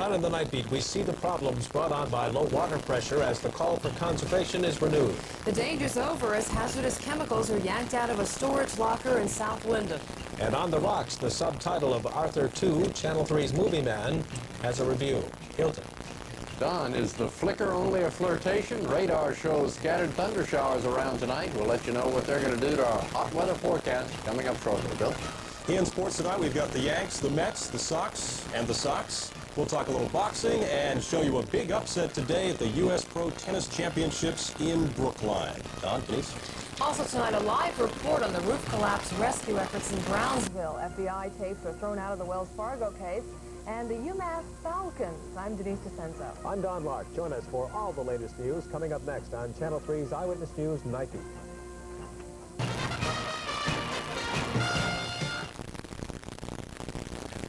Tonight on the Night Beat, we see the problems brought on by low water pressure as the call for conservation is renewed. The danger's over as hazardous chemicals are yanked out of a storage locker in South Wyndham. And on the rocks, the subtitle of Arthur II, Channel 3's Movie Man, has a review. Hilton. Don, is the flicker only a flirtation? Radar shows scattered thunder showers around tonight. We'll let you know what they're going to do to our hot weather forecast coming up shortly. Bill? In sports tonight, we've got the Yanks, the Mets, the Sox, and the Sox. We'll talk a little boxing and show you a big upset today at the U.S. Pro Tennis Championships in Brookline. Don, please. Also tonight, a live report on the roof collapse rescue efforts in Brownsville. FBI tapes are thrown out of the Wells Fargo case. And the UMass Falcons. I'm Denise D'Ascenzo. I'm Don Lark. Join us for all the latest news coming up next on Channel 3's Eyewitness News Night Beat.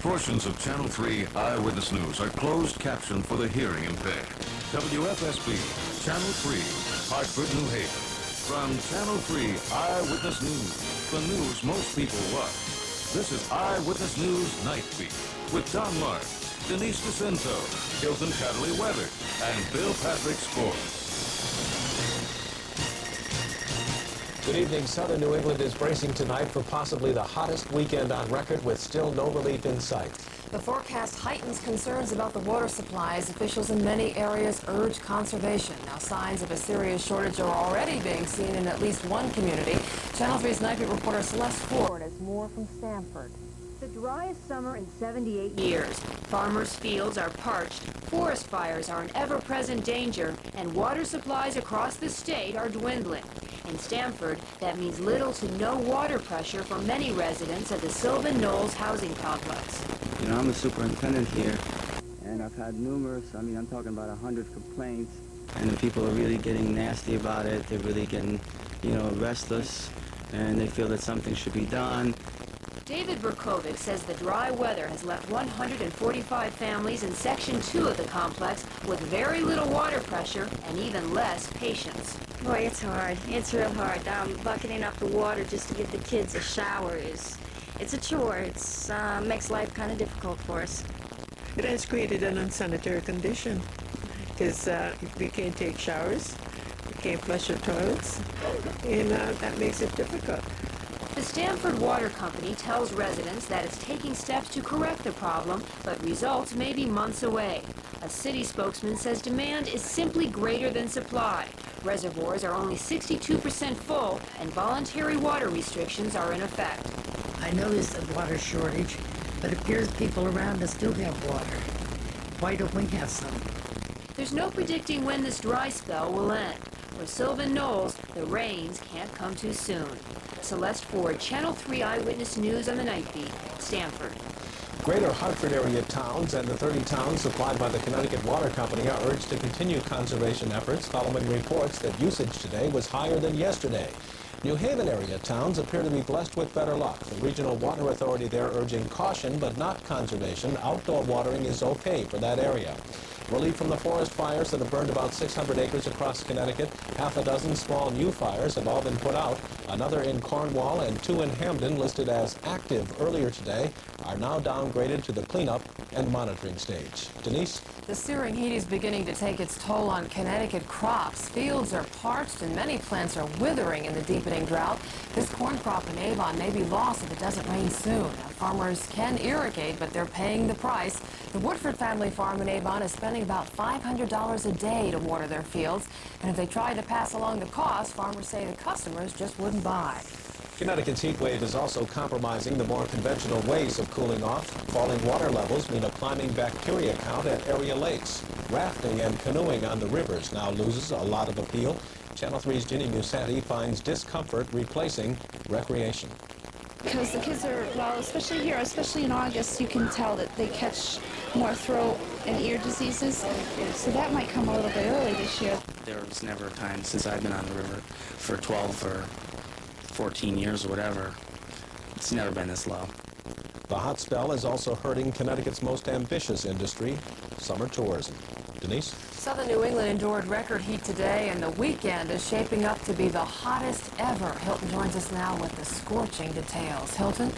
Portions of Channel 3 Eyewitness News are closed captioned for the hearing impaired. WFSB, Channel 3, Hartford, New Haven. From Channel 3 Eyewitness News, the news most people watch. This is Eyewitness News Night Beat with Don Lark, Denise D'Ascenzo, Hilton Kaderli weather, and Bill Patrick sports. Good evening. Southern New England is bracing tonight for possibly the hottest weekend on record with still no relief in sight. The forecast heightens concerns about the water supply as officials in many areas urge conservation. Now, signs of a serious shortage are already being seen in at least one community. Channel 3's Night Beat reporter Celeste Ford has more from Stamford. The driest summer in 78 years. Farmers' fields are parched, forest fires are an ever-present danger, and water supplies across the state are dwindling. In Stamford, that means little to no water pressure for many residents at the Sylvan Knolls housing complex. You know, I'm a superintendent here, and I've had numerous, I'm talking about 100 complaints, and the people are really getting nasty about it. They're really getting, restless, and they feel that something should be done. David Berkovic says the dry weather has left 145 families in Section 2 of the complex with very little water pressure and even less patience. Boy, it's hard. It's real hard. Bucketing up the water just to give the kids a shower it's a chore. It's makes life kind of difficult for us. It has created an unsanitary condition because we can't take showers, we can't flush our toilets, and that makes it difficult. The Stamford Water Company tells residents that it's taking steps to correct the problem, but results may be months away. A city spokesman says demand is simply greater than supply. Reservoirs are only 62% full, and voluntary water restrictions are in effect. I know there's a water shortage, but it appears people around us do have water. Why don't we have some? There's no predicting when this dry spell will end. For Sylvan Knolls, the rains can't come too soon. Celeste Ford, Channel 3 Eyewitness News on the Night Beat, Stamford. Greater Hartford area towns and the 30 towns supplied by the Connecticut Water Company are urged to continue conservation efforts following reports that usage today was higher than yesterday. New Haven area towns appear to be blessed with better luck. The Regional Water Authority there urging caution but not conservation. Outdoor watering is okay for that area. Relief from the forest fires that have burned about 600 acres across Connecticut. Half a dozen small new fires have all been put out. Another in Cornwall and 2 in Hamden, listed as active earlier today, are now downgraded to the cleanup and monitoring stage. Denise? The searing heat is beginning to take its toll on Connecticut crops. Fields are parched and many plants are withering in the deepening drought. This corn crop in Avon may be lost if it doesn't rain soon. Now, farmers can irrigate, but they're paying the price. The Woodford family farm in Avon is spending about $500 a day to water their fields. And if they tried to pass along the cost, farmers say the customers just wouldn't buy. Connecticut's heat wave is also compromising the more conventional ways of cooling off. Falling water levels mean a climbing bacteria count at area lakes. Rafting and canoeing on the rivers now loses a lot of appeal. Channel 3's Ginny Musanti finds discomfort replacing recreation. Because the kids are, well, especially here, especially in August, you can tell that they catch more throat and ear diseases. So that might come a little bit early this year. There was never a time since I've been on the river for 12 or 14 years or whatever. It's never been this low. The hot spell is also hurting Connecticut's most ambitious industry, summer tourism. Denise? Southern New England endured record heat today, and the weekend is shaping up to be the hottest ever. Hilton joins us now with the scorching details. Hilton?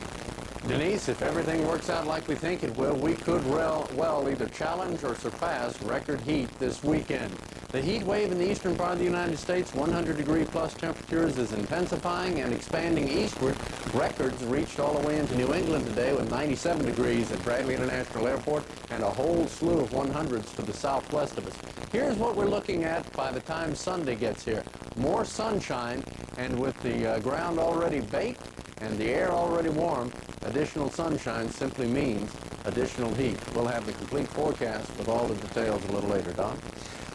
Denise, if everything works out like we think it will, we could well either challenge or surpass record heat this weekend. The heat wave in the eastern part of the United States, 100-degree-plus temperatures, is intensifying and expanding eastward. Records reached all the way into New England today with 97 degrees at Bradley International Airport and a whole slew of 100s to the southwest of us. Here's what we're looking at by the time Sunday gets here. More sunshine, and with the ground already baked and the air already warm, additional sunshine simply means additional heat. We'll have the complete forecast with all the details a little later. Don?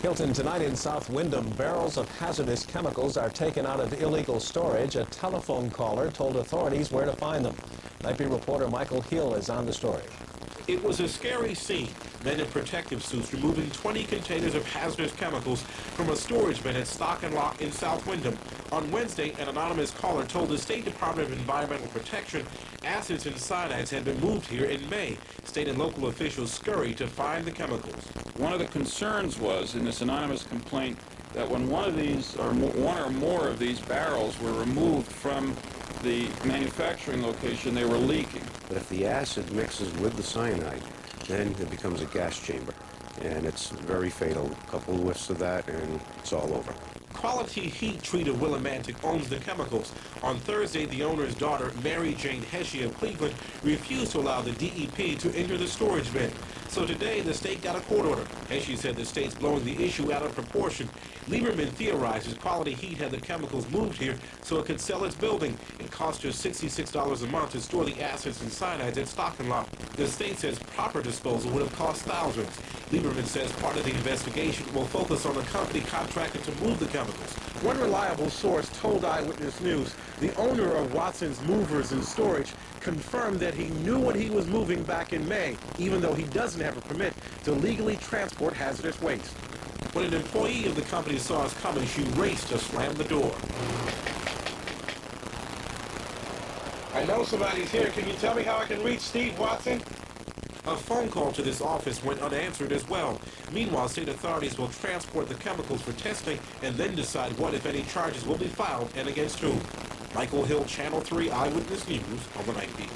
Hilton, tonight in South Wyndham, barrels of hazardous chemicals are taken out of illegal storage. A telephone caller told authorities where to find them. Night Beat reporter Michael Hill is on the story. It was a scary scene. Men in protective suits removing 20 containers of hazardous chemicals from a storage bin at Stock and Lock in South Wyndham. On Wednesday, an anonymous caller told the State Department of Environmental Protection acids and cyanides had been moved here in May. State and local officials scurried to find the chemicals. One of the concerns was in this anonymous complaint that when one or more of these barrels were removed from the manufacturing location, they were leaking. But if the acid mixes with the cyanide, then it becomes a gas chamber, and it's very fatal. A couple of whiffs of that, and it's all over. Quality Heat Treat of Willimantic owns the chemicals. On Thursday, the owner's daughter, Mary Jane Heshe of Cleveland, refused to allow the DEP to enter the storage bin. So today, the state got a court order. Heshe said the state's blowing the issue out of proportion. Lieberman theorizes Quality Heat had the chemicals moved here so it could sell its building. It cost her $66 a month to store the acids and cyanides at Stock and Lock. The state says proper disposal would have cost thousands. Lieberman says part of the investigation will focus on the company contracted to move the chemicals. One reliable source told Eyewitness News the owner of Watson's Movers and Storage confirmed that he knew what he was moving back in May, even though he doesn't have a permit to legally transport hazardous waste. When an employee of the company saw us coming, she raced to slam the door. I know somebody's here. Can you tell me how I can reach Steve Watson? A phone call to this office went unanswered as well. Meanwhile, state authorities will transport the chemicals for testing and then decide what, if any, charges will be filed and against whom. Michael Hill, Channel 3 Eyewitness News on the Night Beat.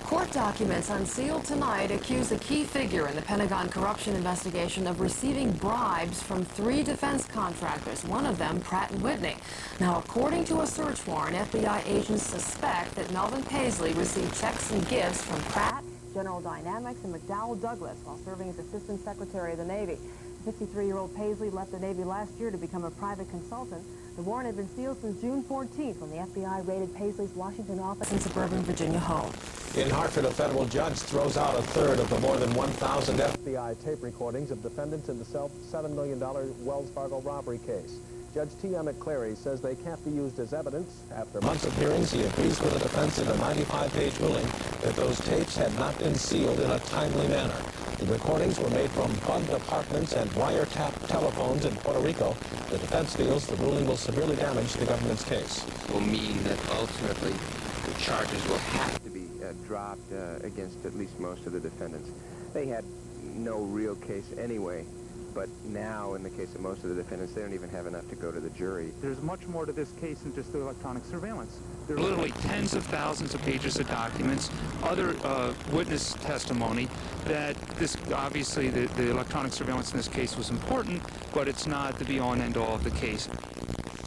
Court documents unsealed tonight accuse a key figure in the Pentagon corruption investigation of receiving bribes from 3 defense contractors, one of them Pratt & Whitney. Now, according to a search warrant, FBI agents suspect that Melvin Paisley received checks and gifts from Pratt, General Dynamics, and McDowell Douglas while serving as Assistant Secretary of the Navy. The 53-year-old Paisley left the Navy last year to become a private consultant. The warrant had been sealed since June 14th when the FBI raided Paisley's Washington office in suburban Virginia home. In Hartford, a federal judge throws out a third of the more than 1,000 FBI tape recordings of defendants in the $7 million Wells Fargo robbery case. Judge T. Emmett Clary says they can't be used as evidence. After months of hearings, he agrees with the defense in a 95-page ruling that those tapes had not been sealed in a timely manner. The recordings were made from bugged apartments and wiretapped telephones in Puerto Rico. The defense feels the ruling will severely damage the government's case. Will mean that ultimately the charges will have to be dropped against at least most of the defendants. They had no real case anyway. But now, in the case of most of the defendants, they don't even have enough to go to the jury. There's much more to this case than just the electronic surveillance. There are literally tens of thousands of pages of documents, other witness testimony, that this, obviously, the electronic surveillance in this case was important, but it's not the be-all and end-all of the case.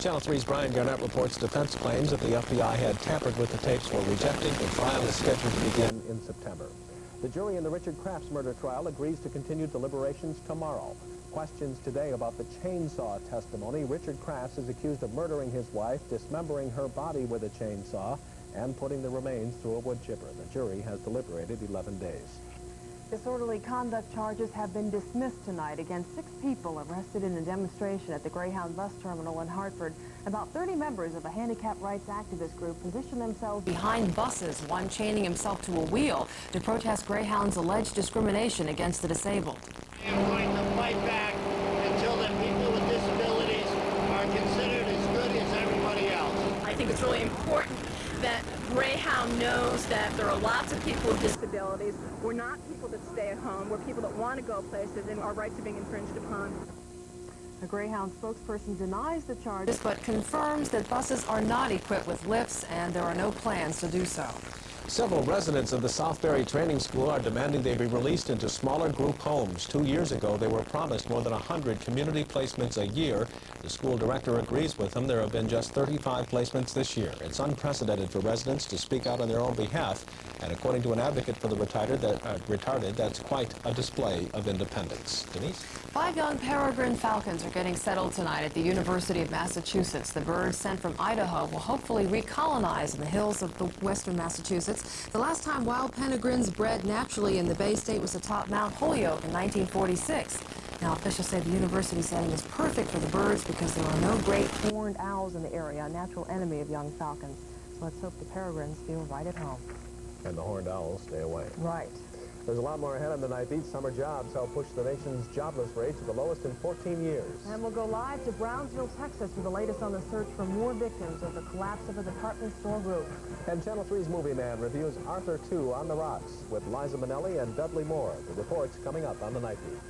Channel 3's Brian Garnett reports defense claims that the FBI had tampered with the tapes were rejected. The trial is scheduled to begin in September. The jury in the Richard Crafts murder trial agrees to continue deliberations tomorrow. Questions today about the chainsaw testimony. Richard Crafts is accused of murdering his wife, dismembering her body with a chainsaw, and putting the remains through a wood chipper. The jury has deliberated 11 days. Disorderly conduct charges have been dismissed tonight against 6 people arrested in a demonstration at the Greyhound bus terminal in Hartford. About 30 members of a handicap rights activist group positioned themselves behind buses, one chaining himself to a wheel to protest Greyhound's alleged discrimination against the disabled. I am going to fight back until the people with disabilities are considered as good as everybody else. I think it's really important that Greyhound knows that there are lots of people with disabilities. We're not people that stay at home. We're people that want to go places, and our rights are being infringed upon. A Greyhound spokesperson denies the charges, but confirms that buses are not equipped with lifts, and there are no plans to do so. Several residents of the Southbury Training School are demanding they be released into smaller group homes. 2 years ago, they were promised more than 100 community placements a year. The school director agrees with them. There have been just 35 placements this year. It's unprecedented for residents to speak out on their own behalf, and according to an advocate for the retarded, that's quite a display of independence. Denise? 5 young peregrine falcons are getting settled tonight at the University of Massachusetts. The birds sent from Idaho will hopefully recolonize in the hills of the western Massachusetts. The last time wild peregrines bred naturally in the Bay State was atop Mount Holyoke in 1946. Now, officials say the university setting is perfect for the birds because there are no great horned owls in the area, a natural enemy of young falcons. So let's hope the peregrines feel right at home. And the horned owls stay away. Right. There's a lot more ahead on the night beat. Summer jobs help push the nation's jobless rate to the lowest in 14 years. And we'll go live to Brownsville, Texas for the latest on the search for more victims of the collapse of a department store roof. And Channel 3's Movie Man reviews Arthur II on the Rocks with Liza Minnelli and Dudley Moore. The report's coming up on the night beat.